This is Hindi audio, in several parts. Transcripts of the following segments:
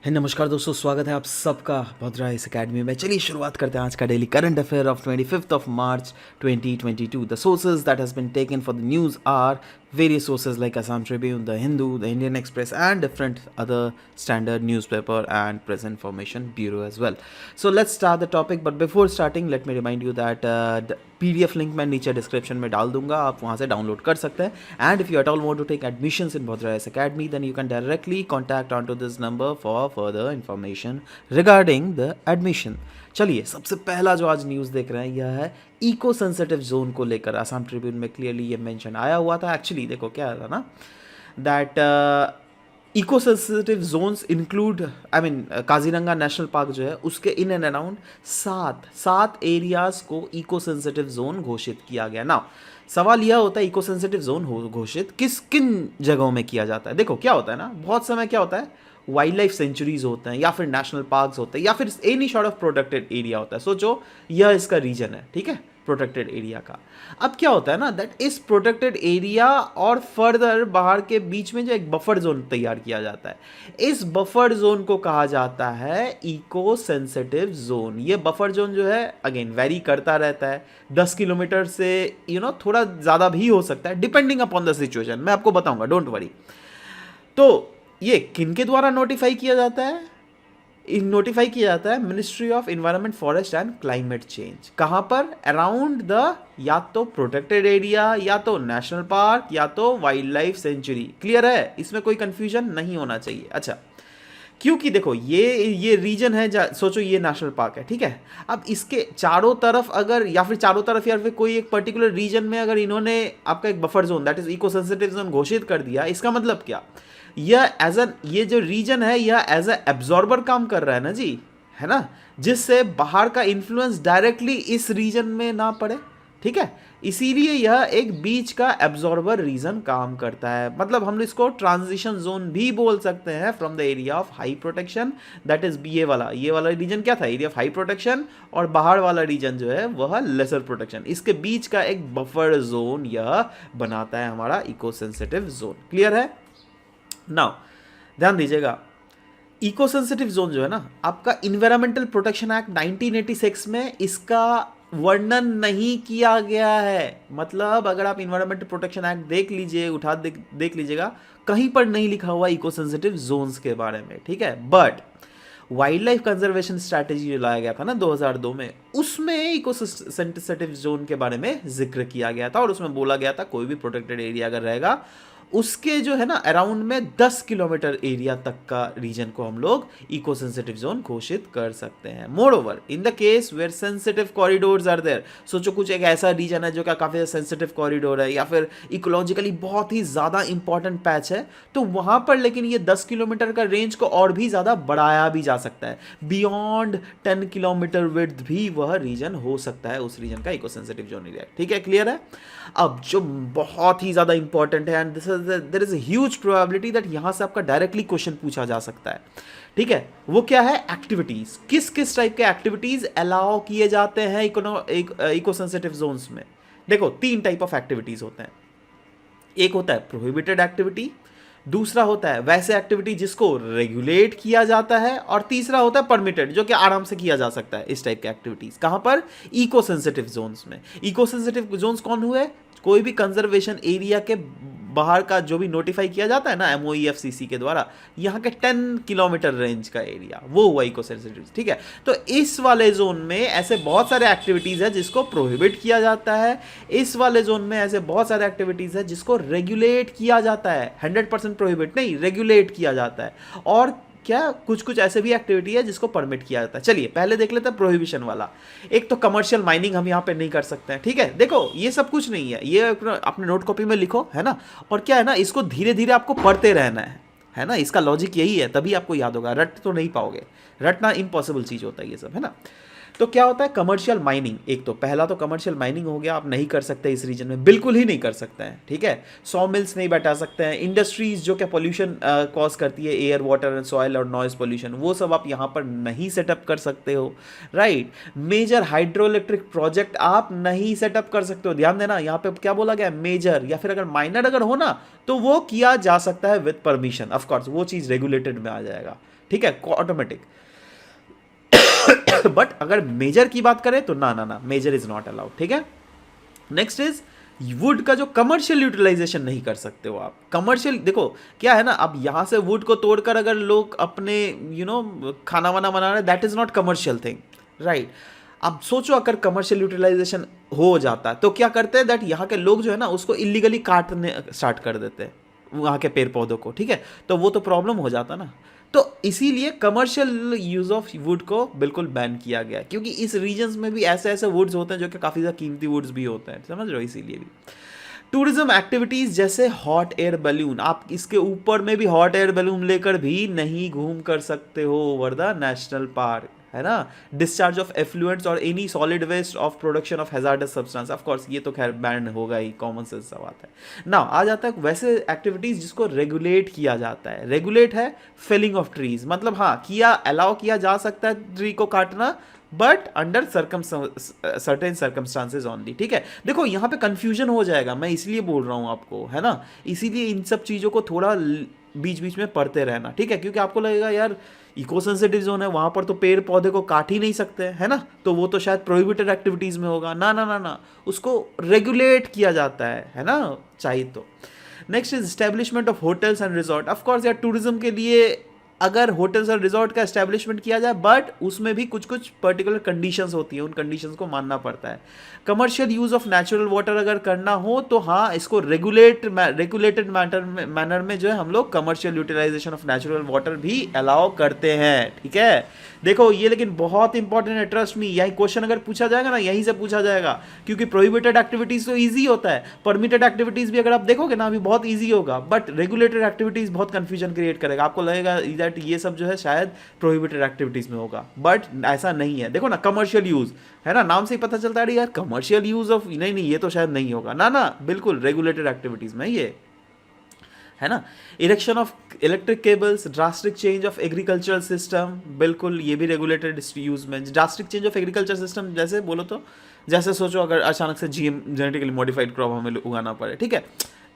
नमस्कार दोस्तों, स्वागत है आप सबका भद्रा इस अकेडमी में। चलिए शुरुआत करते हैं आज का daily current affair of 25th of March 2022। The sources that has been taken for the news are various sources like Assam Tribune, The Hindu, The Indian Express, and different other standard newspaper and press information bureau as well. So let's start the topic, but before starting, let me remind you that the PDF link मैं नीचे डिस्क्रिप्शन में डाल दूंगा, आप वहाँ से डाउनलोड कर सकते हैं. And if you at all want to take admissions in Bhodra IAS Academy, then you can directly contact onto this number for further information regarding the admission. चलिए, सबसे पहला जो आज न्यूज़ देख रहे हैं यह है इको सेंसिटिव जोन को लेकर. आसाम ट्रिब्यून में क्लियरली ये मेंशन आया हुआ था. एक्चुअली देखो क्या था ना, that eco sensitive zones include, I mean Kaziranga National Park जो है उसके इन एंड अराउंड सात एरियाज को इको सेंसिटिव जोन घोषित किया गया. नाउ सवाल यह होता है, इको सेंसिटिव जोन घोषित किन जगहों में किया जाता है. देखो क्या होता है ना, बहुत समय क्या होता है, वाइल्ड लाइफ सेंचुरीज होते हैं या फिर नेशनल पार्क्स होते हैं या फिर any sort of protected area होता है. सोचो यह इसका रीजन है, ठीक है, प्रोटेक्टेड एरिया का. अब क्या होता है ना, दैट इस प्रोटेक्टेड एरिया और फर्दर बाहर के बीच में जो एक बफर जोन तैयार किया जाता है, इस बफर जोन को कहा जाता है इको सेंसिटिव जोन. ये बफर जोन जो है अगेन वेरी करता रहता है, 10 किलोमीटर से थोड़ा ज़्यादा भी हो सकता है डिपेंडिंग अपॉन द सिचुएशन. मैं आपको बताऊंगा, डोंट वरी. तो ये किनके द्वारा नोटिफाई किया जाता है? नोटिफाई किया जाता है ministry of environment, forest and climate change. कहां पर? अराउंड द या तो प्रोटेक्टेड एरिया, या तो नेशनल पार्क, या तो वाइल्ड लाइफ सेंचुरी. क्लियर है, इसमें कोई कंफ्यूजन नहीं होना चाहिए. अच्छा, क्योंकि देखो ये रीजन है, सोचो ये नेशनल पार्क है, ठीक है. अब इसके चारों तरफ अगर या फिर कोई एक पर्टिकुलर रीजन में अगर इन्होंने आपका एक buffer zone that is eco sensitive zone घोषित कर दिया, इसका मतलब क्या, ये जो रीजन है यह एज ए एब्जॉर्बर काम कर रहा है ना जी, है ना, जिससे बाहर का इन्फ्लुएंस डायरेक्टली इस रीजन में ना पड़े, ठीक है. इसीलिए यह एक बीच का एब्जॉर्बर रीजन काम करता है. मतलब हम इसको ट्रांजिशन जोन भी बोल सकते हैं from the area of high protection, that is ये वाला रीजन क्या था, एरिया ऑफ हाई प्रोटेक्शन, और बाहर वाला रीजन जो है वह लेसर प्रोटेक्शन. इसके बीच का एक बफर जोन यह बनाता है हमारा इको सेंसिटिव जोन. क्लियर है? नाउ ध्यान दीजिएगा, इको सेंसिटिव जोन जो है ना, आपका इन्वायरमेंटल प्रोटेक्शन एक्ट 1986 में इसका वर्णन नहीं किया गया है. मतलब अगर आप इन्वायरमेंटल प्रोटेक्शन एक्ट देख लीजिए, देख लीजिएगा, कहीं पर नहीं लिखा हुआ इको सेंसिटिव जोन्स के बारे में, ठीक है. But wild life conservation strategy जो लाया गया था ना 2002 में, उसमें इको सेंसिटिव जोन के बारे में जिक्र किया गया था और उसमें बोला गया था कोई भी प्रोटेक्टेड एरिया अगर रहेगा उसके जो है ना अराउंड में 10 किलोमीटर एरिया तक का रीजन को हम लोग इको सेंसिटिव जोन घोषित कर सकते हैं. Moreover in the case where sensitive corridors are there, सोचो कुछ एक ऐसा रीजन है जो क्या काफी सेंसिटिव कॉरिडोर है या फिर इकोलॉजिकली बहुत ही ज्यादा इंपॉर्टेंट पैच है, तो वहां पर लेकिन ये 10 किलोमीटर का रेंज को और भी ज्यादा बढ़ाया भी जा सकता है. बियॉन्ड 10 किलोमीटर विड्थ भी वह रीजन हो सकता है, उस रीजन का इको सेंसिटिव जोन एरिया. ठीक है, क्लियर है. अब जो बहुत ही ज्यादा इंपॉर्टेंट है, and there is a huge probability that यहां से आपका डायरेक्टली क्वेश्चन पूछा जा सकता है, ठीक है, वो क्या है, एक्टिविटीज. किस किस टाइप के एक्टिविटीज अलाउ किए जाते हैं इको सेंसिटिव जोन्स में. देखो 3 टाइप ऑफ एक्टिविटीज होते हैं. एक होता है प्रोहिबिटेड एक्टिविटी, दूसरा होता है वैसे एक्टिविटी जिसको रेगुलेट किया जाता है, और तीसरा होता है परमिटेड जो कि आराम से किया जा सकता है. इस टाइप के एक्टिविटीज कहां पर, इको सेंसिटिव जोन्स में. इको सेंसिटिव जोन्स कौन हुए, कोई भी कंजर्वेशन एरिया के बाहर का जो भी नोटिफाई किया जाता है ना MOEFCC के द्वारा, यहाँ के 10 किलोमीटर रेंज का एरिया, वो हुआ इको सेंसिटिव. ठीक है, तो इस वाले जोन में ऐसे बहुत सारे एक्टिविटीज है जिसको प्रोहिबिट किया जाता है. इस वाले जोन में ऐसे बहुत सारे एक्टिविटीज है जिसको रेगुलेट किया जाता है. 100% प्रोहिबिट नहीं, रेगुलेट किया जाता है. और क्या कुछ ऐसे भी एक्टिविटी है जिसको परमिट किया जाता है. चलिए पहले देख लेते हैं प्रोहिबिशन वाला. एक तो कमर्शियल माइनिंग हम यहाँ पे नहीं कर सकते हैं, ठीक है. देखो ये सब कुछ नहीं है, ये अपने नोट कॉपी में लिखो, है ना. और क्या है ना, इसको धीरे धीरे आपको पढ़ते रहना है ना. इसका लॉजिक यही है, तभी आपको याद होगा. रट तो नहीं पाओगे, रटना इम्पॉसिबल चीज होता है ये सब, है ना. तो क्या होता है कमर्शियल माइनिंग. एक तो पहला तो कमर्शियल माइनिंग हो गया, आप नहीं कर सकते इस रीजन में, बिल्कुल ही नहीं कर सकते हैं, ठीक है. सॉ मिल्स नहीं बैठा सकते हैं. इंडस्ट्रीज जो क्या पोल्यूशन कॉज करती है, एयर वाटर एंड सॉइल और नॉइज पोल्यूशन, वो सब आप यहाँ पर नहीं सेटअप कर सकते हो, right. Major hydro electric project आप नहीं सेटअप कर सकते हो. ध्यान देना, यहाँ पे क्या बोला गया, मेजर, या फिर अगर माइनर अगर हो ना तो वो किया जा सकता है विद परमिशन. ऑफकोर्स वो चीज रेगुलेटेड में आ जाएगा, ठीक है, ऑटोमेटिक। बट अगर मेजर की बात करें तो ना ना ना, मेजर इज नॉट अलाउड, ठीक है। नेक्स्ट इज वुड का जो कमर्शियल यूटिलाइजेशन नहीं कर सकते हो आप। कमर्शियल देखो क्या है ना, अब यहां से वुड को तोड़कर अगर लोग अपने खाना वाना बना रहे, that is not commercial thing, right. अब सोचो अगर कमर्शियल यूटिलाइजेशन हो जाता है तो क्या करते हैं, दैट यहाँ के लोग जो है ना उसको इलीगली काटने स्टार्ट कर देते हैं वहाँ के पेड़ पौधों को, ठीक है। तो वो तो प्रॉब्लम हो जाता ना। तो इसीलिए कमर्शियल यूज ऑफ वुड को बिल्कुल बैन किया गया, क्योंकि इस रीजन्स में भी ऐसे ऐसे वुड्स होते हैं जो कि काफ़ी ज़्यादा कीमती वुड्स भी होते हैं, समझ रहे हो, इसीलिए भी। टूरिज्म एक्टिविटीज जैसे हॉट एयर बैलून, आप इसके ऊपर में भी हॉट एयर बैलून लेकर भी नहीं घूम कर सकते हो ओवर द नेशनल पार्क, है ना। डिस्चार्ज ऑफ एफ्लुएंट्स और any solid waste of production of hazardous substance, of course ये तो खैर बैन होगा ही, कॉमन सेंस सा बात है ना। आ जाता है वैसे एक्टिविटीज जिसको रेगुलेट किया जाता है। रेगुलेट है फेलिंग ऑफ ट्रीज, मतलब हाँ किया, अलाउ किया जा सकता है ट्री को काटना, but under certain circumstances only, ठीक है। देखो यहाँ पे कंफ्यूजन हो जाएगा, मैं इसलिए बोल रहा हूँ आपको, है ना। इसीलिए इन सब चीज़ों को थोड़ा बीच बीच में पढ़ते रहना, ठीक है, क्योंकि आपको लगेगा यार इको सेंसिटिव जोन है, वहाँ पर तो पेड़ पौधे को काट ही नहीं सकते, है ना, तो वो तो शायद प्रोहिबिटेड एक्टिविटीज़ में होगा। ना ना ना ना, उसको रेगुलेट किया जाता है ना, चाहिए तो। Next is establishment of hotels and resort. Of course यार टूरिज्म के लिए अगर होटल्स और रिजॉर्ट का एस्टेब्लिशमेंट किया जाए, बट उसमें भी कुछ कुछ पर्टिकुलर कंडीशंस होती हैं, उन कंडीशंस को मानना पड़ता है। Commercial use of natural water अगर करना हो तो हाँ, इसको रेगुलेटेड मैनर में जो है हम लोग commercial utilisation of natural water भी अलाउ करते हैं, ठीक है। देखो ये लेकिन बहुत इंपॉर्टेंट है, ट्रस्ट मी, यही क्वेश्चन अगर पूछा जाएगा ना यहीं से पूछा जाएगा, क्योंकि प्रोहिबिटेड एक्टिविटीज तो ईजी होता है, परमिटेड एक्टिविटीज भी अगर आप देखोगे ना अभी बहुत ईजी होगा, बट रेगुलेटेड एक्टिविटीज बहुत कंफ्यूजन क्रिएट करेगा, आपको लगेगा दैट ये सब जो है शायद प्रोहिबिटेड एक्टिविटीज में होगा, बट ऐसा नहीं है। देखो ना कमर्शियल यूज है ना, नाम से ही पता चलता है यार कमर्शियल यूज ऑफ, नहीं नहीं ये तो शायद नहीं होगा, ना ना बिल्कुल रेगुलेटेड एक्टिविटीज में ये है ना। Erection of electric cables, drastic change of agricultural system, बिल्कुल ये भी रेगुलेटेड यूज में। Drastic change of agriculture system जैसे बोलो तो, जैसे सोचो अगर अचानक से जीएम जेनेटिकली मॉडिफाइड क्रॉप हमें उगाना पड़े, ठीक है,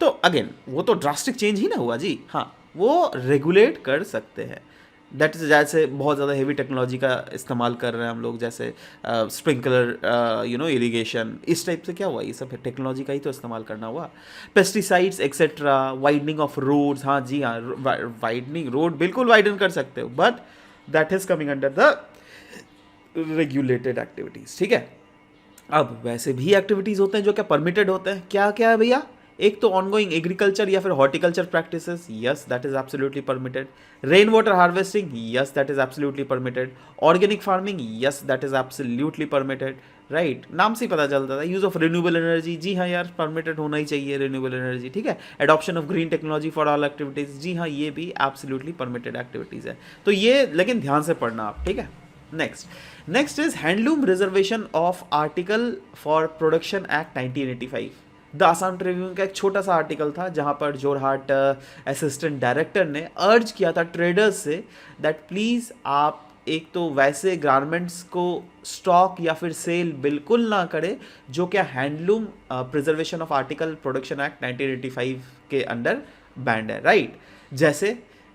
तो अगेन वो तो ड्रास्टिक चेंज ही ना हुआ जी, हाँ वो रेगुलेट कर सकते हैं। दैट इज जैसे बहुत ज़्यादा हेवी टेक्नोलॉजी का इस्तेमाल कर रहे हैं हम लोग, जैसे स्प्रिंकलर इरिगेशन, इस टाइप से क्या हुआ, ये सब टेक्नोलॉजी का ही तो इस्तेमाल करना हुआ। Pesticides etcetera, widening of roads, हाँ जी हाँ, वाइडनिंग रोड बिल्कुल वाइडन कर सकते हो, but that is coming under the regulated activities, ठीक है। अब वैसे भी एक्टिविटीज़ होते हैं जो क्या परमिटेड होते हैं, क्या क्या है भैया, एक तो ऑनगोइंग एग्रीकल्चर या फिर horticulture practices, yes that is absolutely permitted. Rain water harvesting, yes that is absolutely permitted. Organic farming, yes that is absolutely permitted, right, नाम से ही पता चलता था। यूज ऑफ रिन्यूएबल एनर्जी, जी हाँ यार परमिटेड होना ही चाहिए रिन्यूएबल एनर्जी, ठीक है। Adoption of green technology for all activities, जी हाँ ये भी एब्सोल्युटली परमिटेड एक्टिविटीज है, तो ये लेकिन ध्यान से पढ़ना आप, ठीक है। Next is handloom reservation of article for production act 1985। The Assam Tribune का एक छोटा सा आर्टिकल था जहां पर जोरहाट असिस्टेंट डायरेक्टर ने अर्ज किया था ट्रेडर्स से दैट प्लीज़ आप एक तो वैसे गारमेंट्स को स्टॉक या फिर सेल बिल्कुल ना करें जो क्या handloom preservation of article production act 1985 के अंडर बैंड है, राइट।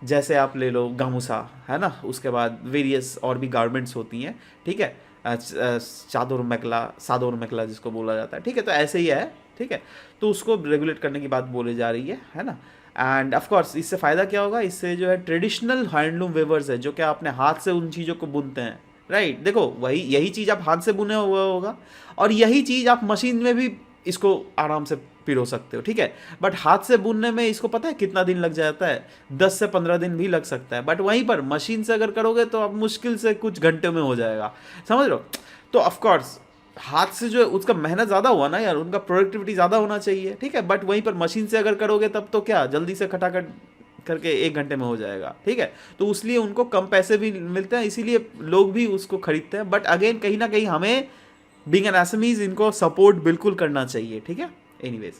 जैसे आप ले लो गामूसा, है ना, उसके बाद वेरियस और भी गारमेंट्स होती हैं, ठीक है, सादोर मेखला जिसको बोला जाता है, ठीक है, तो ऐसे ही है, ठीक है। तो उसको रेगुलेट करने की बात बोली जा रही है ना। एंड ऑफ कोर्स इससे फ़ायदा क्या होगा, इससे जो है ट्रेडिशनल हैंडलूम वेवर्स है जो क्या अपने हाथ से उन चीज़ों को बुनते हैं, राइट। देखो यही चीज़ आप हाथ से बुने हुआ होगा और यही चीज़ आप मशीन में भी इसको आराम से पिरो सकते हो, ठीक है। बट हाथ से बुनने में इसको पता है कितना दिन लग जाता है, 10 से 15 दिन भी लग सकता है, बट वहीं पर मशीन से अगर करोगे तो आप मुश्किल से कुछ घंटे में हो जाएगा, समझ लो। तो ऑफकोर्स हाथ से जो है उसका मेहनत ज़्यादा हुआ ना यार, उनका प्रोडक्टिविटी ज़्यादा होना चाहिए, ठीक है, बट वहीं पर मशीन से अगर करोगे तब तो क्या जल्दी से खटाखट करके 1 घंटे में हो जाएगा, ठीक है। तो इसलिए उनको कम पैसे भी मिलते हैं, इसीलिए लोग भी उसको खरीदते हैं, बट अगेन कहीं ना कहीं हमें बीइंग एन एसएमईज इनको सपोर्ट बिल्कुल करना चाहिए, ठीक है। Anyways,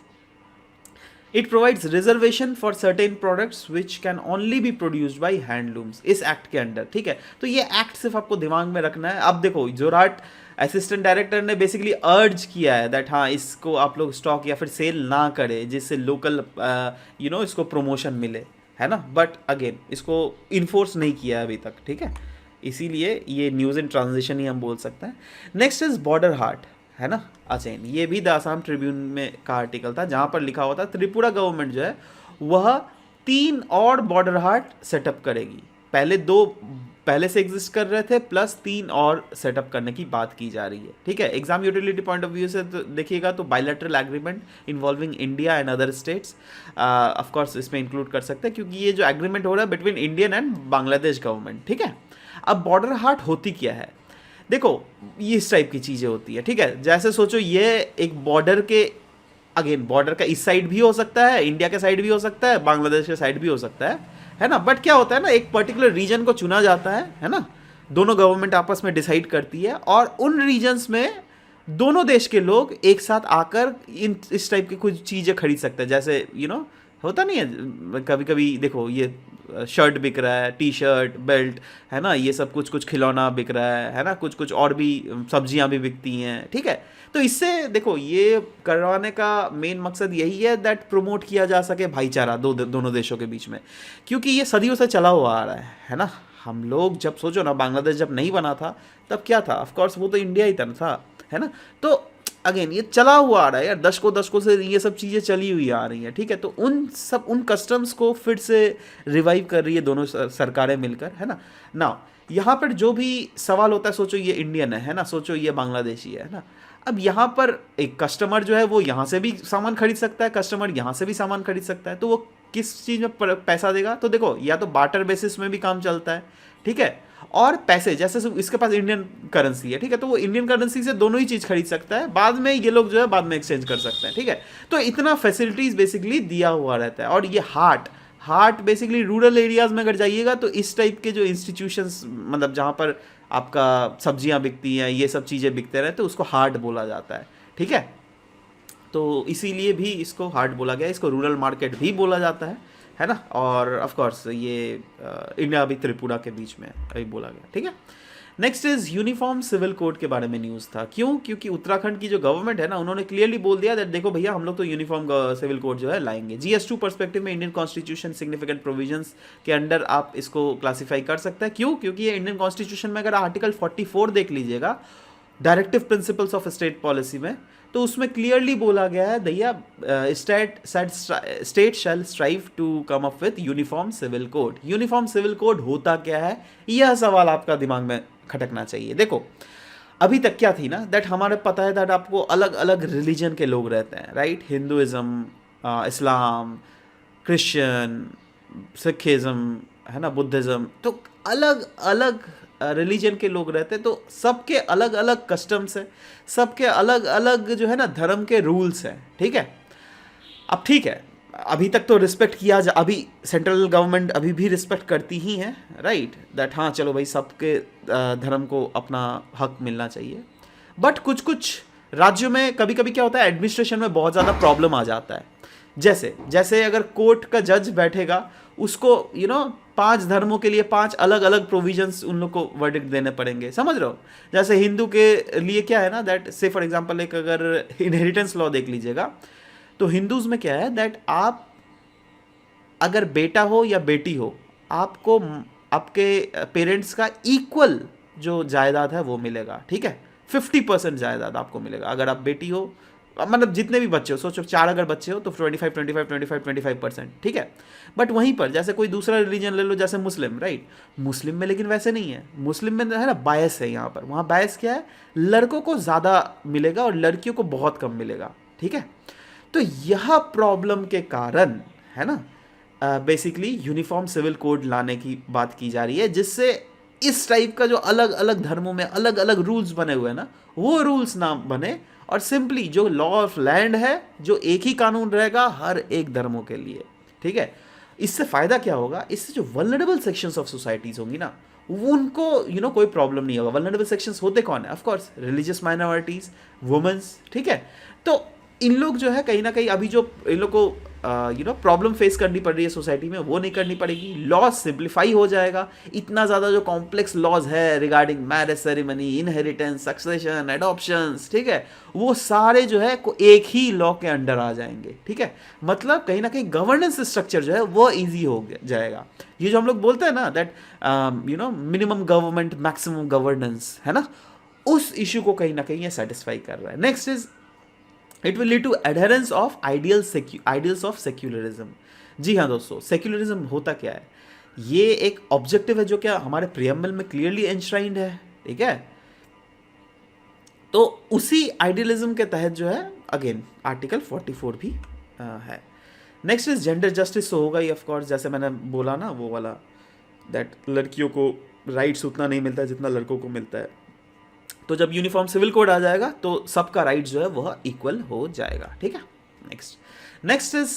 it provides reservation for certain products which can only be produced by handlooms इस एक्ट के अंडर, ठीक है। तो ये एक्ट सिर्फ आपको दिमाग में रखना है। अब देखो जोरहाट असिस्टेंट डायरेक्टर ने बेसिकली अर्ज किया है दैट हाँ इसको आप लोग स्टॉक या फिर सेल ना करें जिससे लोकल इसको प्रमोशन मिले, है ना, बट अगेन इसको इन्फोर्स नहीं किया है अभी तक, ठीक है, इसीलिए ये न्यूज़ इन ट्रांजिशन ही हम बोल सकते हैं। नेक्स्ट इज बॉर्डर हाट, है ना, अचेन, ये भी द आसाम ट्रिब्यून में का आर्टिकल था जहाँ पर लिखा हुआ था त्रिपुरा गवर्नमेंट जो है वह 3 और बॉर्डर हाट सेटअप करेगी। पहले 2 पहले से एग्जिस्ट कर रहे थे, प्लस 3 और सेटअप करने की बात की जा रही है, ठीक है। Exam utility point of view से तो देखिएगा तो bilateral agreement involving India and other states of course इसमें इंक्लूड कर सकते हैं, क्योंकि ये जो एग्रीमेंट हो रहा है between Indian and Bangladesh government, ठीक है। अब बॉर्डर हाट होती क्या है, देखो ये इस टाइप की चीज़ें होती है, ठीक है। जैसे सोचो ये एक बॉर्डर के, अगेन बॉर्डर का इस साइड भी हो सकता है, इंडिया के साइड भी हो सकता है, बांग्लादेश के साइड भी हो सकता है ना। बट क्या होता है ना, एक पर्टिकुलर रीजन को चुना जाता है ना, दोनों गवर्नमेंट आपस में डिसाइड करती है और उन रीजन्स में दोनों देश के लोग एक साथ आकर इस टाइप की कुछ चीज़ें खरीद सकते हैं। जैसे होता नहीं है, कभी कभी देखो ये शर्ट बिक रहा है, टी शर्ट, बेल्ट, है ना, ये सब कुछ कुछ खिलौना बिक रहा है ना, कुछ कुछ और भी सब्जियां भी बिकती हैं, ठीक है। तो इससे देखो ये करवाने का मेन मकसद यही है दैट प्रमोट किया जा सके भाईचारा दोनों देशों के बीच में, क्योंकि ये सदियों से चला हुआ आ रहा है ना। हम लोग जब सोचो ना, बांग्लादेश जब नहीं बना था तब क्या था, ऑफकोर्स वो तो इंडिया ही था, है ना। तो अगेन ये चला हुआ आ रहा है यार, दशकों से ये सब चीज़ें चली हुई आ रही हैं, ठीक है। तो उन कस्टम्स को फिर से रिवाइव कर रही है दोनों सरकारें मिलकर, है ना। ना यहाँ पर जो भी सवाल होता है, सोचो ये इंडियन है ना, सोचो ये बांग्लादेशी है ना। अब यहाँ पर एक कस्टमर जो है वो यहाँ से भी सामान खरीद सकता है, कस्टमर यहाँ से भी सामान खरीद सकता है, तो वो किस चीज़ में पैसा देगा, तो देखो या तो बार्टर बेसिस में भी काम चलता है, ठीक है। और पैसे जैसे इसके पास इंडियन करेंसी है, ठीक है, तो वो इंडियन करेंसी से दोनों ही चीज़ खरीद सकता है, बाद में ये लोग जो है बाद में एक्सचेंज कर सकते हैं, ठीक है। तो इतना फैसिलिटीज़ बेसिकली दिया हुआ रहता है। और ये हाट बेसिकली रूरल एरियाज़ में अगर जाइएगा तो इस टाइप के जो इंस्टीट्यूशंस, मतलब जहाँ पर आपका सब्जियाँ बिकती हैं, ये सब चीज़ें बिकते रहते हैं, उसको हाट बोला जाता है, ठीक है। तो इसीलिए भी इसको हाट बोला गया, इसको रूरल मार्केट भी बोला जाता है ना। और ऑफ कोर्स ये इंडिया अभी त्रिपुरा के बीच में अभी बोला गया, ठीक है। Next is uniform civil code के बारे में न्यूज़ था। क्यों? क्योंकि उत्तराखंड की जो गवर्नमेंट है ना, उन्होंने क्लियरली बोल दिया दैट देखो भैया हम लोग तो यूनिफॉर्म सिविल कोड जो है लाएंगे। GS2 पर्सपेक्टिव में इंडियन कॉन्स्टिट्यूशन सिग्निफिकेंट प्रोविजंस के अंडर आप इसको क्लासीफाई कर सकते हैं। क्यों? क्योंकि ये इंडियन कॉन्स्टिट्यूशन में अगर आर्टिकल 44 देख लीजिएगा, directive principles of state policy में, तो उसमें क्लियरली बोला गया है that state shall strive to come up with uniform civil code. Uniform civil code होता क्या है, यह सवाल आपका दिमाग में खटकना चाहिए। देखो अभी तक क्या थी ना, दैट हमारे पता है दैट आपको अलग अलग रिलीजन के लोग रहते हैं, राइट। हिंदुइज्म, इस्लाम, क्रिश्चियन, सिखिज्म, है ना, बुद्धिज्म, तो अलग अलग रिलीजन के लोग रहते हैं, तो सबके अलग अलग कस्टम्स है, सबके अलग अलग जो है ना धर्म के रूल्स हैं, ठीक है। अब ठीक है, अभी तक तो रिस्पेक्ट किया जा, अभी सेंट्रल गवर्नमेंट अभी भी रिस्पेक्ट करती ही है, राइट, दैट हाँ चलो भाई सबके धर्म को अपना हक मिलना चाहिए। बट कुछ कुछ राज्यों में कभी कभी क्या होता है, एडमिनिस्ट्रेशन में बहुत ज़्यादा प्रॉब्लम आ जाता है। जैसे जैसे अगर कोर्ट का जज बैठेगा, उसको 5 धर्मों के लिए 5 अलग अलग प्रोविजंस उन लोग को वर्डिक्ट देने पड़ेंगे, समझ रहे हो। जैसे हिंदू के लिए क्या है ना, दैट से फॉर एग्जांपल एक अगर इनहेरिटेंस लॉ देख लीजिएगा, तो हिंदूज में क्या है दैट आप अगर बेटा हो या बेटी हो, आपको आपके पेरेंट्स का इक्वल जो जायदाद है वो मिलेगा, ठीक है। 50% जायदाद आपको मिलेगा। अगर आप बेटी हो, मतलब जितने भी बच्चे हो, सोचो 4 अगर बच्चे हो तो 25%, ठीक है। बट वहीं पर जैसे कोई दूसरा रिलीजन ले लो, जैसे मुस्लिम, राइट, मुस्लिम में लेकिन वैसे नहीं है। मुस्लिम में है ना बायस है यहाँ पर, वहाँ बायस क्या है, लड़कों को ज़्यादा मिलेगा और लड़कियों को बहुत कम मिलेगा, ठीक है। तो यह प्रॉब्लम के कारण है ना बेसिकली यूनिफॉर्म सिविल कोड लाने की बात की जा रही है, जिससे इस टाइप का जो अलग अलग धर्मों में अलग अलग रूल्स बने हुए हैं ना, वो रूल्स ना बने और सिंपली जो लॉ ऑफ लैंड है, जो एक ही कानून रहेगा हर एक धर्मों के लिए, ठीक है। इससे फायदा क्या होगा, इससे जो वल्नरेबल सेक्शंस ऑफ सोसाइटीज होंगी ना, उनको कोई प्रॉब्लम नहीं होगा। वल्नरेबल सेक्शंस होते कौन है, of course religious minorities, womens, ठीक है। तो इन लोग जो है कहीं ना कहीं अभी जो इन लोग को प्रॉब्लम फेस करनी पड़ रही है सोसाइटी में, वो नहीं करनी पड़ेगी। लॉ सिंप्लीफाई हो जाएगा। इतना ज़्यादा जो कॉम्प्लेक्स लॉज है regarding marriage ceremony, inheritance, succession, adoptions, ठीक है, वो सारे जो है को एक ही लॉ के अंडर आ जाएंगे। ठीक है, मतलब कहीं ना कहीं गवर्नेंस स्ट्रक्चर जो है वो ईजी हो जाएगा। ये जो हम लोग बोलते हैं ना that minimum government maximum governance, है ना, उस इश्यू को कहीं ना कहीं ये सेटिस्फाई कर रहा है। Next is it will lead to adherence of ideals of secularism. जी हाँ दोस्तों, सेक्युलरिज्म होता क्या है? ये एक ऑब्जेक्टिव है जो क्या हमारे प्रियम्बल में क्लियरली एनश्राइंड है। ठीक है, तो उसी आइडियलिज्म के तहत जो है अगेन आर्टिकल 44 भी है। नेक्स्ट इज जेंडर जस्टिस, तो होगा ही ऑफकोर्स, जैसे मैंने बोला ना वो वाला दैट लड़कियों को राइट्स उतना नहीं मिलता है जितना लड़कों को मिलता है। तो जब यूनिफॉर्म सिविल कोड आ जाएगा तो सबका राइट जो है वह इक्वल हो जाएगा। ठीक है, नेक्स्ट इज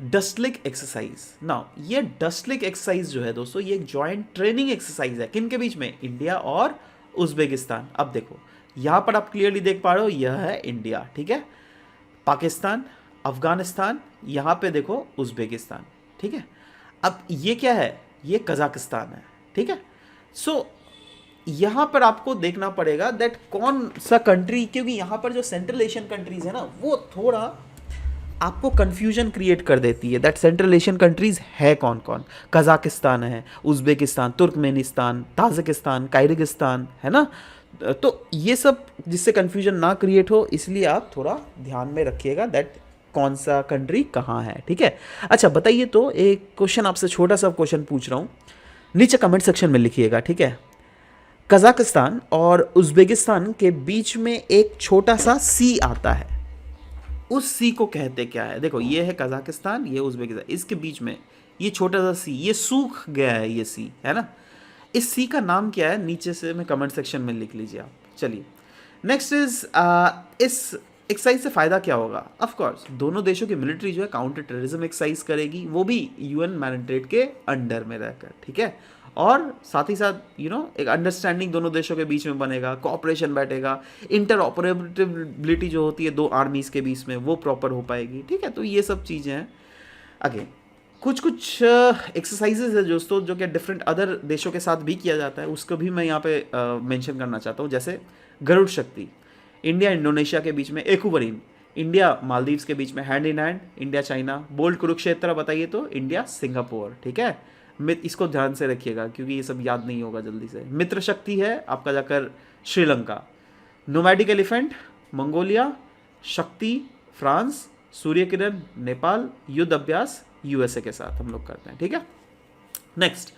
डस्टलिक एक्सरसाइज। नाउ ये डस्टलिक एक्सरसाइज जो है दोस्तों, ये एक जॉइंट ट्रेनिंग एक्सरसाइज है। किन के बीच में? इंडिया और उज्बेकिस्तान। अब देखो यहां पर आप क्लियरली देख पा रहे हो, यह है इंडिया, ठीक है, पाकिस्तान, अफगानिस्तान, यहां पे देखो उज्बेकिस्तान। ठीक है, अब ये क्या है? ये कजाकिस्तान है। ठीक है, सो यहां पर आपको देखना पड़ेगा दैट कौन सा कंट्री, क्योंकि यहां पर जो सेंट्रल एशियन कंट्रीज है ना वो थोड़ा आपको कंफ्यूजन क्रिएट कर देती है दैट सेंट्रल एशियन कंट्रीज है कौन कौन। कजाकिस्तान है, उज्बेकिस्तान, तुर्कमेनिस्तान, ताजिकिस्तान, कायरिगिस्तान, है ना। तो ये सब जिससे कंफ्यूजन ना क्रिएट हो, इसलिए आप थोड़ा ध्यान में रखिएगा दैट कौन सा कंट्री कहाँ है। ठीक है, अच्छा बताइए, तो एक क्वेश्चन आपसे, छोटा सा क्वेश्चन पूछ रहा हूँ, नीचे कमेंट सेक्शन में लिखिएगा। ठीक है, कजाकिस्तान और उज्बेकिस्तान के बीच में एक छोटा सा सी आता है, उस सी को कहते क्या है? देखो ये है कजाकिस्तान, ये उज्बेकिस्तान, इसके बीच में ये छोटा सा सी, ये सूख गया है, ये सी है ना, इस सी का नाम क्या है? नीचे से में कमेंट सेक्शन में लिख लीजिए आप। चलिए नेक्स्ट इज इस एक्सरसाइज से फायदा क्या होगा? ऑफ कोर्स दोनों देशों की मिलिट्री जो है काउंटर टेररिज्म एक्सरसाइज करेगी, वो भी यूएन मैंडेट के अंडर में रहकर। ठीक है, और साथ ही साथ एक अंडरस्टैंडिंग दोनों देशों के बीच में बनेगा, कोऑपरेशन बैठेगा, इंटर ऑपरेबिलिटी जो होती है दो आर्मीज के बीच में वो प्रॉपर हो पाएगी। ठीक है, तो ये सब चीज़ें हैं। अगेन कुछ एक्सरसाइजेज है दोस्तों जो कि डिफरेंट अदर देशों के साथ भी किया जाता है, उसको भी मैं यहाँ पे मेंशन करना चाहता हूँ। जैसे गरुड़ शक्ति, इंडिया इंडोनेशिया के बीच में, एकूबरीन, इंडिया मालदीव्स के बीच में, hand in hand, India China, bolt Kurukshetra बताइए तो इंडिया सिंगापुर। ठीक है, इसको ध्यान से रखिएगा क्योंकि ये सब याद नहीं होगा जल्दी से। मित्र शक्ति है आपका जाकर श्रीलंका, नोमैडिक एलिफेंट मंगोलिया, शक्ति फ्रांस, सूर्य किरण नेपाल, युद्ध अभ्यास यूएसए के साथ हम लोग करते हैं। ठीक है, next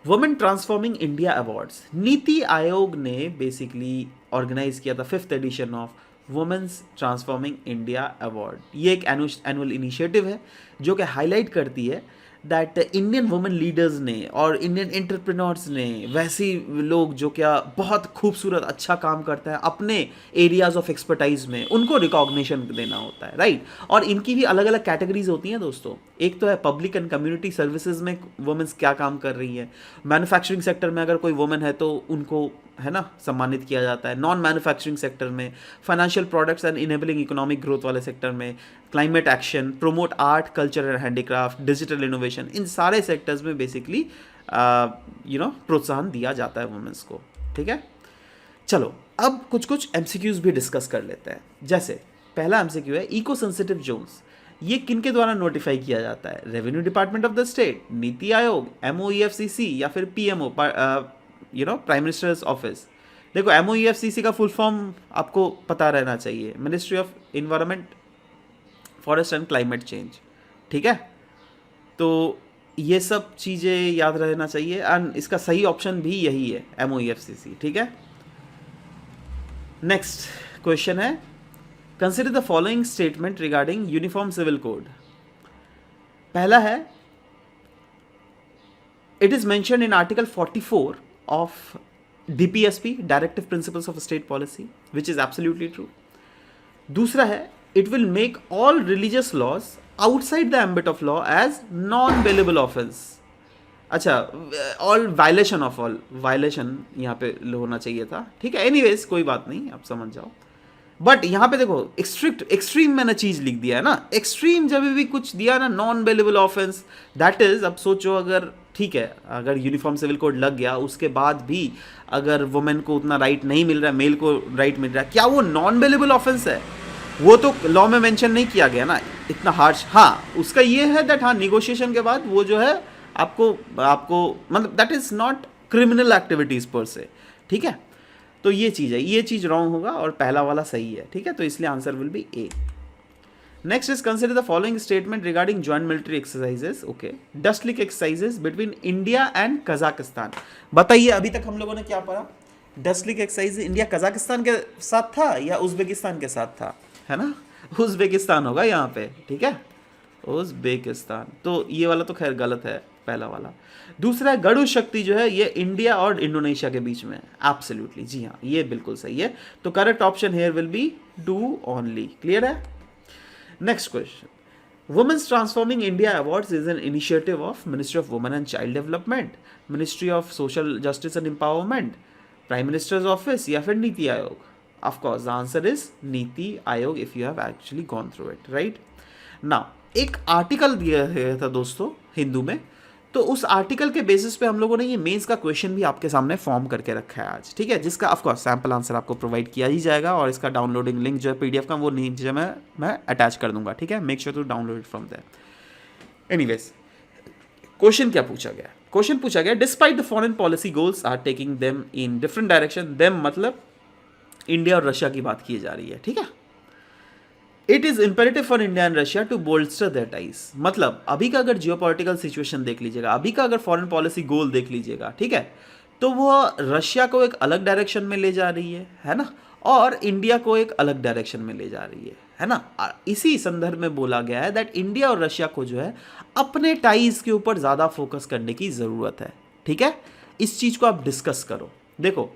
women transforming India awards, NITI Aayog ने बेसिकली ऑर्गेनाइज किया था 5th edition of womens transforming India award. ये एक एनुअल इनिशिएटिव है जो कि हाईलाइट करती है दैट इंडियन वुमेन लीडर्स ने और इंडियन एंटरप्रेन्योर्स ने, वैसे लोग जो क्या बहुत खूबसूरत अच्छा काम करते हैं अपने एरियाज ऑफ एक्सपर्टाइज में, उनको रिकॉग्निशन देना होता है, राइट। और इनकी भी अलग अलग कैटेगरीज होती हैं दोस्तों। एक तो है पब्लिक एंड कम्युनिटी सर्विसेज में वुमेन्स क्या काम कर रही है, मैन्युफैक्चरिंग सेक्टर में अगर कोई वुमेन है तो उनको है ना सम्मानित किया जाता है, नॉन मैन्युफैक्चरिंग सेक्टर में, financial products and enabling economic growth वाले सेक्टर में, climate action, promote art culture and handicraft, digital innovation, इन सारे सेक्टर्स में बेसिकली प्रोत्साहन दिया जाता है वुमेन्स को। ठीक है, चलो अब कुछ एमसीक्यूज भी डिस्कस कर लेते हैं। जैसे पहला एमसीक्यू है इको सेंसिटिव जोन्स, ये किन के द्वारा नोटिफाई किया जाता है? Revenue department of the state, NITI Aayog, MOEFCC या फिर PMO, प्राइम मिनिस्टर्स ऑफिस। देखो MOEFCC का फुल फॉर्म आपको पता रहना चाहिए, ministry of environment forest and climate change. ठीक है, तो ये सब चीज़ें याद रहना चाहिए एंड इसका सही ऑप्शन भी यही है, MOEFCC। ठीक है, नेक्स्ट क्वेश्चन है consider the following statement regarding uniform civil code. पहला है it is mentioned in article 44 of DPSP, directive principles of state policy, which is absolutely true. दूसरा है it will make all religious laws outside the ambit of law as non-bailable offense। अच्छा, all violation यहाँ पे होना चाहिए था। ठीक है, एनीवेज कोई बात नहीं, आप समझ जाओ। बट यहाँ पे देखो एक्सट्रीम मैंने चीज लिख दिया है ना, एक्सट्रीम जब भी कुछ दिया ना non bailable offence, that is, अब सोचो अगर ठीक है अगर यूनिफॉर्म सिविल कोड लग गया उसके बाद भी अगर वुमेन को उतना राइट नहीं मिल रहा है, मेल को राइट मिल रहा है, क्या वो नॉन बेलेबल ऑफेंस है? वो तो लॉ में मेंशन नहीं किया गया ना इतना हार्श। हाँ उसका ये है दैट हाँ निगोशिएशन के बाद वो जो है आपको आपको मतलब that is not criminal activities पर से, ठीक है। तो ये चीज़ है, ये चीज़ रॉन्ग होगा और पहला वाला सही है, ठीक है। तो इसलिए answer will be A. Next is consider the following statement regarding joint military exercises, okay, dust leak exercises between India and Kazakhstan. बताइए अभी तक हम लोगों ने क्या पढ़ा? Dust leak exercise India Kazakhstan के साथ था या उज्बेकिस्तान के साथ था, है ना? उज्बेकिस्तान होगा यहाँ पे, ठीक है, उज्बेकिस्तान। तो ये वाला तो खैर गलत है पहला वाला। दूसरा है गरुड़ शक्ति जो है ये इंडिया और इंडोनेशिया के बीच में है, एब्सोल्युटली, जी हाँ ये बिल्कुल सही है। तो correct option here will be do only, clear है। Next question, women's transforming India awards is an initiative of ministry of women and child development, ministry of social justice and empowerment, prime minister's office या फिर NITI Aayog? Of course the answer is NITI Aayog if you have actually gone through it, right. Now एक आर्टिकल दिया गया था दोस्तों हिंदू में, तो उस आर्टिकल के बेसिस पे हम लोगों ने ये मेंस का क्वेश्चन भी आपके सामने फॉर्म करके रखा है आज, ठीक है, जिसका ऑफ कोर्स सैम्पल आंसर आपको प्रोवाइड किया ही जाएगा और इसका डाउनलोडिंग लिंक जो है पीडीएफ का वो नीचे मैं अटैच कर दूंगा, ठीक है। Make sure to download it from there. Anyways question क्या पूछा गया? क्वेश्चन पूछा गया despite the foreign policy goals are taking them in different direction, them मतलब इंडिया और रशिया की बात की जा रही है, ठीक है। It is imperative for India and Russia to bolster their ties, मतलब अभी का अगर जियोपॉलिटिकल सिचुएशन देख लीजिएगा, अभी का अगर फॉरेन पॉलिसी गोल देख लीजिएगा, ठीक है, तो वो रशिया को एक अलग डायरेक्शन में ले जा रही है ना, और इंडिया को एक अलग डायरेक्शन में ले जा रही है ना। इसी संदर्भ में बोला गया है दैट इंडिया और रशिया को जो है अपने टाइज के ऊपर ज़्यादा फोकस करने की ज़रूरत है, ठीक है। इस चीज़ को आप डिस्कस करो। देखो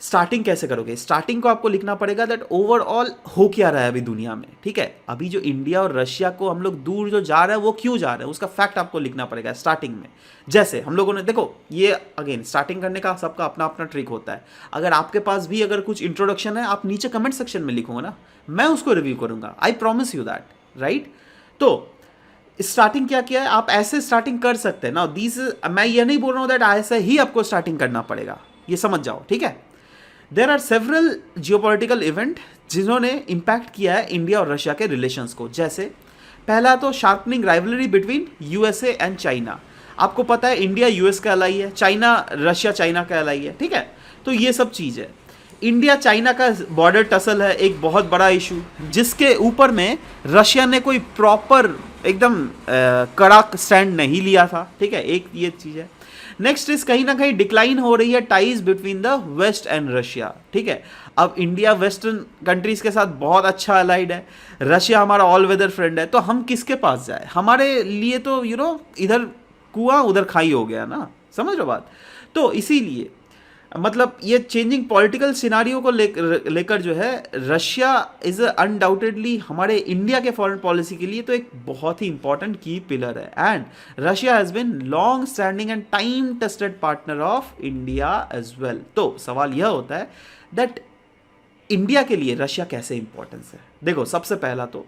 स्टार्टिंग कैसे करोगे? स्टार्टिंग को आपको लिखना पड़ेगा दैट ओवरऑल हो क्या रहा है अभी दुनिया में, ठीक है। अभी जो इंडिया और रशिया को हम लोग दूर जो जा रहे हैं वो क्यों जा रहे हैं उसका फैक्ट आपको लिखना पड़ेगा स्टार्टिंग में। जैसे हम लोगों ने देखो ये अगेन स्टार्टिंग करने का सबका अपना अपना ट्रिक होता है। अगर आपके पास भी अगर कुछ इंट्रोडक्शन है आप नीचे कमेंट सेक्शन में लिखोगे ना, मैं उसको रिव्यू करूंगा, I promise you that, right. तो स्टार्टिंग क्या किया है, आप ऐसे स्टार्टिंग कर सकते हैं ना। मैं ये नहीं बोल रहा हूँ दैट ऐसे ही आपको स्टार्टिंग करना पड़ेगा, ये समझ जाओ, ठीक है। There are several geopolitical event जिन्होंने इंपैक्ट किया है इंडिया और रशिया के रिलेशंस को। जैसे पहला तो sharpening rivalry between USA and China. आपको पता है इंडिया यूएस का अलाई है, चाइना रशिया चाइना का अलाई है, ठीक है। तो ये सब चीज़ है। इंडिया चाइना का बॉर्डर टसल है एक बहुत बड़ा इशू, जिसके ऊपर में रशिया ने कोई प्रॉपर एकदम कड़ा स्टैंड नहीं लिया था, ठीक है, एक ये चीज़ है। नेक्स्ट इज कहीं ना कहीं डिक्लाइन हो रही है ties between the West and Russia, ठीक है। अब इंडिया वेस्टर्न कंट्रीज के साथ बहुत अच्छा अलाइड है, रशिया हमारा ऑल वेदर फ्रेंड है, तो हम किसके पास जाए? हमारे लिए तो इधर कुआं उधर खाई हो गया ना, समझ लो बात। तो इसीलिए मतलब ये चेंजिंग पॉलिटिकल सिनारियो को लेकर जो है रशिया इज अनडाउटेडली हमारे इंडिया के फॉरेन पॉलिसी के लिए तो एक बहुत ही इंपॉर्टेंट की पिलर है। And Russia has been long standing and time tested partner of India as well. तो सवाल यह होता है दैट इंडिया के लिए रशिया कैसे इंपॉर्टेंस है। देखो सबसे पहला तो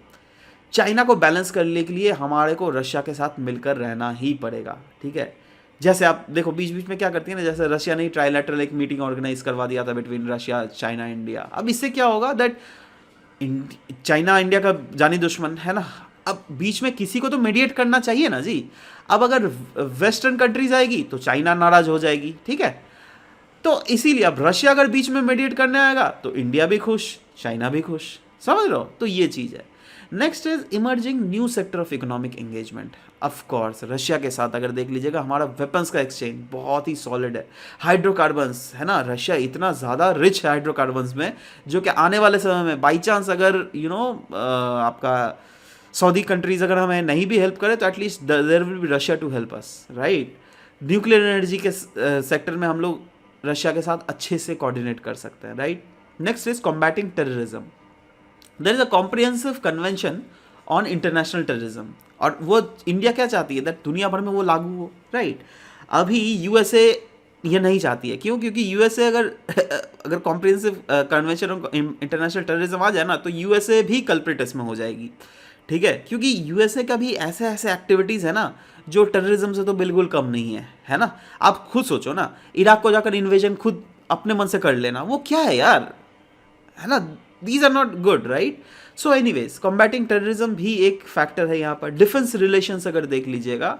चाइना को बैलेंस करने के लिए हमारे को रशिया के साथ मिलकर रहना ही पड़ेगा, ठीक है। जैसे आप देखो बीच बीच में क्या करती है ना, जैसे रशिया ने ट्राइलेटरल एक मीटिंग ऑर्गेनाइज करवा दिया था बिटवीन रशिया चाइना इंडिया। अब इससे क्या होगा दैट चाइना इंडिया का जानी दुश्मन है ना, अब बीच में किसी को तो मीडिएट करना चाहिए ना जी। अब अगर वेस्टर्न कंट्रीज आएगी तो चाइना नाराज हो जाएगी, ठीक है। तो इसीलिए अब रशिया अगर बीच में मीडिएट करने आएगा तो इंडिया भी खुश चाइना भी खुश, समझ लो। तो ये चीज़ है। Next is emerging new sector of economic engagement. Of course Russia के साथ अगर देख लीजिएगा हमारा वेपन्स का एक्सचेंज बहुत ही सॉलिड है। हाइड्रोकार्बन्स है ना, रशिया इतना ज़्यादा रिच है हाइड्रोकार्बन्स में, जो कि आने वाले समय में बाई चांस अगर आपका सऊदी कंट्रीज अगर हमें नहीं भी हेल्प करे तो at least there will be Russia to help us, right. Nuclear energy के सेक्टर में हम लोग रशिया के साथ अच्छे से कोऑर्डिनेट कर सकते हैं, right. Next is combating terrorism. There is a comprehensive convention on international terrorism, और वो इंडिया क्या चाहती है दैट दुनिया भर में वो लागू हो, राइट। अभी यूएसए ये नहीं चाहती है। क्यों? क्योंकि यूएसए अगर अगर comprehensive convention on international terrorism आ जाए ना, तो यूएसए भी कल्प्रिट इसमें हो जाएगी। ठीक है, क्योंकि यूएसए का भी ऐसे ऐसे एक्टिविटीज़ है ना जो टेररिज्म से तो बिल्कुल कम नहीं है ना। आप खुद सोचो ना, इराक को जाकर इन्वेजन खुद अपने मन से कर लेना, वो क्या है यार, है ना। These are not good, right. So anyways, combating terrorism भी एक फैक्टर है यहाँ पर। डिफेंस रिलेशंस अगर देख लीजिएगा,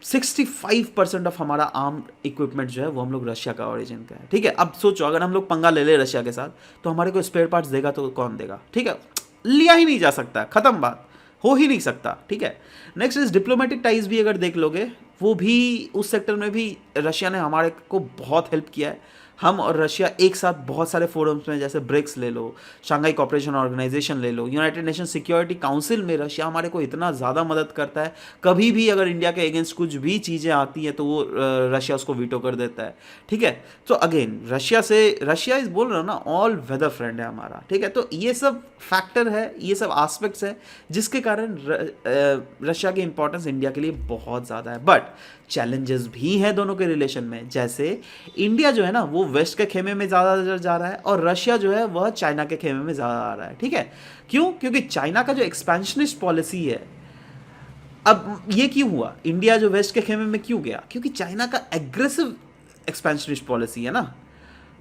65% ऑफ हमारा आर्म इक्विपमेंट जो है वो हम लोग रशिया का ओरिजिन का है। ठीक है, अब सोचो अगर हम लोग पंगा ले ले रशिया के साथ, तो हमारे को स्पेयर पार्ट्स देगा तो कौन देगा? ठीक है, लिया ही नहीं जा सकता, खत्म बात, हो ही नहीं सकता। ठीक है, नेक्स्ट इज डिप्लोमेटिक टाइज भी अगर देख लोगे, वो भी उस सेक्टर में भी रशिया ने हमारे को बहुत हेल्प किया है। हम और रशिया एक साथ बहुत सारे फोरम्स में, जैसे ब्रिक्स ले लो, शंघाई कॉपरेशन ऑर्गेनाइजेशन ले लो, यूनाइटेड नेशन सिक्योरिटी काउंसिल में रशिया हमारे को इतना ज़्यादा मदद करता है। कभी भी अगर इंडिया के अगेंस्ट कुछ भी चीज़ें आती हैं तो वो रशिया उसको वीटो कर देता है। ठीक है, तो अगेन रशिया इज बोल रहा हूँ ना, ऑल वेदर फ्रेंड है हमारा। ठीक है, तो ये सब फैक्टर है, ये सब आस्पेक्ट्स है जिसके कारण रशिया की इंपॉर्टेंस इंडिया के लिए बहुत ज़्यादा है। बट चैलेंजेस भी हैं दोनों के रिलेशन में। जैसे इंडिया जो है ना वो वेस्ट के खेमे में ज़्यादा जा रहा है, और रशिया जो है वह चाइना के खेमे में ज़्यादा आ रहा है। ठीक है, क्यों? क्योंकि चाइना का जो एक्सपेंशनिस्ट पॉलिसी है, अब ये क्यों हुआ, इंडिया जो वेस्ट के खेमे में क्यों गया? क्योंकि चाइना का एग्रेसिव एक्सपेंशनिस्ट पॉलिसी है ना।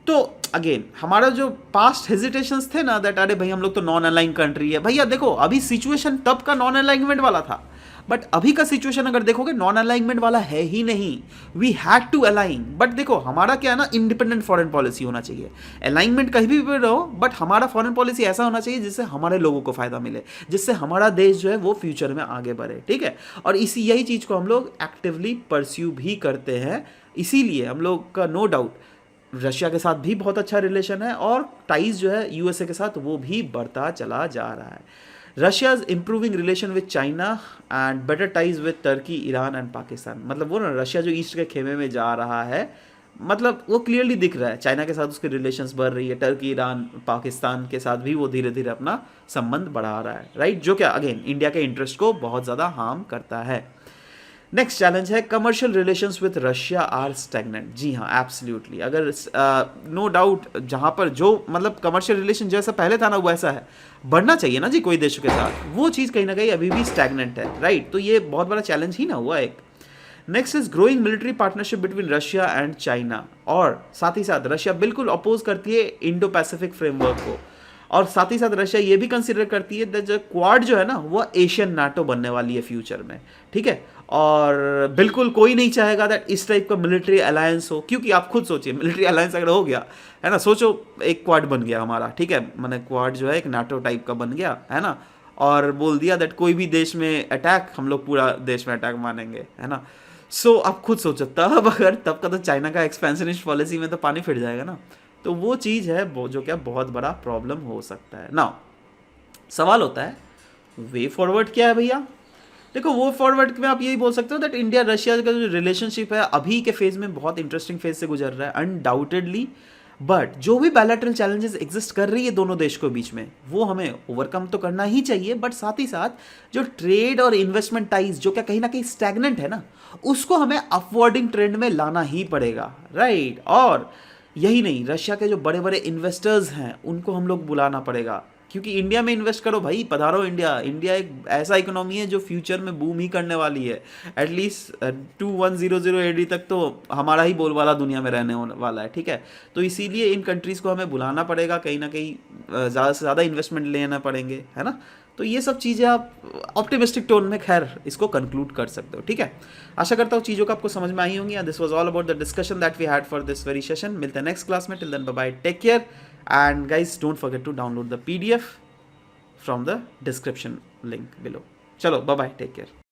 तो अगेन हमारा जो पास्ट हेजिटेशंस थे ना, दैट अरे भाई हम लोग तो नॉन अलाइन कंट्री है। भैया देखो, अभी सिचुएशन तब का नॉन अलाइनमेंट वाला था, बट अभी का सिचुएशन अगर देखोगे नॉन अलाइनमेंट वाला है ही नहीं। We had to align, but देखो हमारा क्या है ना, इंडिपेंडेंट फॉरेन पॉलिसी होना चाहिए। अलाइनमेंट कहीं भी रहो, बट हमारा फॉरेन पॉलिसी ऐसा होना चाहिए जिससे हमारे लोगों को फायदा मिले, जिससे हमारा देश जो है वो फ्यूचर में आगे बढ़े। ठीक है, और यही चीज़ को हम लोग एक्टिवली परस्यू भी करते हैं। इसीलिए हम लोग का नो डाउट रशिया के साथ भी बहुत अच्छा रिलेशन है, और टाइज जो है यूएसए के साथ वो भी बढ़ता चला जा रहा है। Russia is improving relation with China and better ties with Turkey, Iran and Pakistan. मतलब वो ना, रशिया जो ईस्ट के खेमे में जा रहा है, मतलब वो क्लियरली दिख रहा है, चाइना के साथ उसके रिलेशंस बढ़ रही है, टर्की, ईरान, पाकिस्तान के साथ भी वो धीरे धीरे अपना संबंध बढ़ा रहा है, राइट, जो क्या अगेन इंडिया के इंटरेस्ट को बहुत ज़्यादा हार्म करता है। नेक्स्ट चैलेंज है commercial relations with Russia are stagnant. जी हाँ, एब्सोल्युटली, अगर नो डाउट जहाँ पर जो मतलब कमर्शियल रिलेशन जैसा पहले था ना वैसा है, बढ़ना चाहिए ना जी कोई देशों के साथ, वो चीज़ कहीं ना कहीं अभी भी स्टैग्नेंट है, राइट। तो ये बहुत बड़ा चैलेंज ही ना हुआ एक। Next is growing military partnership between Russia and China, और साथ ही साथ रशिया बिल्कुल अपोज करती है इंडो पैसिफिक फ्रेमवर्क को, और साथ ही साथ रशिया ये भी कंसिडर करती है दैट जो क्वाड जो है ना वो एशियन नाटो बनने वाली है फ्यूचर में। ठीक है, और बिल्कुल कोई नहीं चाहेगा दैट इस टाइप का मिलिट्री अलायंस हो, क्योंकि आप खुद सोचिए मिलिट्री अलायंस अगर हो गया है ना, सोचो एक क्वाड बन गया हमारा, ठीक है, मैंने क्वाड जो है एक नाटो टाइप का बन गया है ना, और बोल दिया दैट कोई भी देश में अटैक हम लोग पूरा देश में अटैक मानेंगे, है ना। सो आप खुद सोचो तब का तो चाइना का एक्सपेंशनिस्ट पॉलिसी में तो पानी फिर जाएगा ना। तो वो चीज़ है जो क्या बहुत बड़ा प्रॉब्लम हो सकता है ना। सवाल होता है वे फॉरवर्ड क्या है भैया। देखो वो फॉरवर्ड में आप यही बोल सकते हो दैट इंडिया रशिया का जो रिलेशनशिप है अभी के फेज में बहुत इंटरेस्टिंग फेज से गुजर रहा है अनडाउटेडली, बट जो भी बायलैटरल चैलेंजेस एग्जिस्ट कर रही है दोनों देश के बीच में वो हमें ओवरकम तो करना ही चाहिए, बट साथ ही साथ जो ट्रेड और इन्वेस्टमेंट टाइज जो क्या कहीं ना कहीं स्टैग्नेंट है ना, उसको हमें अपवर्डिंग ट्रेंड में लाना ही पड़ेगा, राइट। और यही नहीं, रशिया के जो बड़े बड़े इन्वेस्टर्स हैं उनको हम लोग बुलाना पड़ेगा, क्योंकि इंडिया में इन्वेस्ट करो भाई, पधारो इंडिया। इंडिया एक ऐसा इकोनॉमी है जो फ्यूचर में बूम ही करने वाली है। एटलीस्ट 2100 AD तक तो हमारा ही बोलबाला दुनिया में रहने वाला है, ठीक है। तो इसीलिए इन कंट्रीज़ को हमें बुलाना पड़ेगा, कहीं ना कहीं ज़्यादा से ज़्यादा इन्वेस्टमेंट लेना पड़ेंगे, है ना। तो ये सब चीज़ें आप ऑप्टिमिस्टिक टोन में खैर इसको कंक्लूड कर सकते हो, ठीक है। आशा करता हूँ चीज़ों को आपको समझ में आई होंगी। This was all about the discussion that we had for this very session. मिलते हैं नेक्स्ट क्लास में। Till then bye bye, take care, and guys don't forget to download the PDF from the description link below. Chalo, bye bye, take care.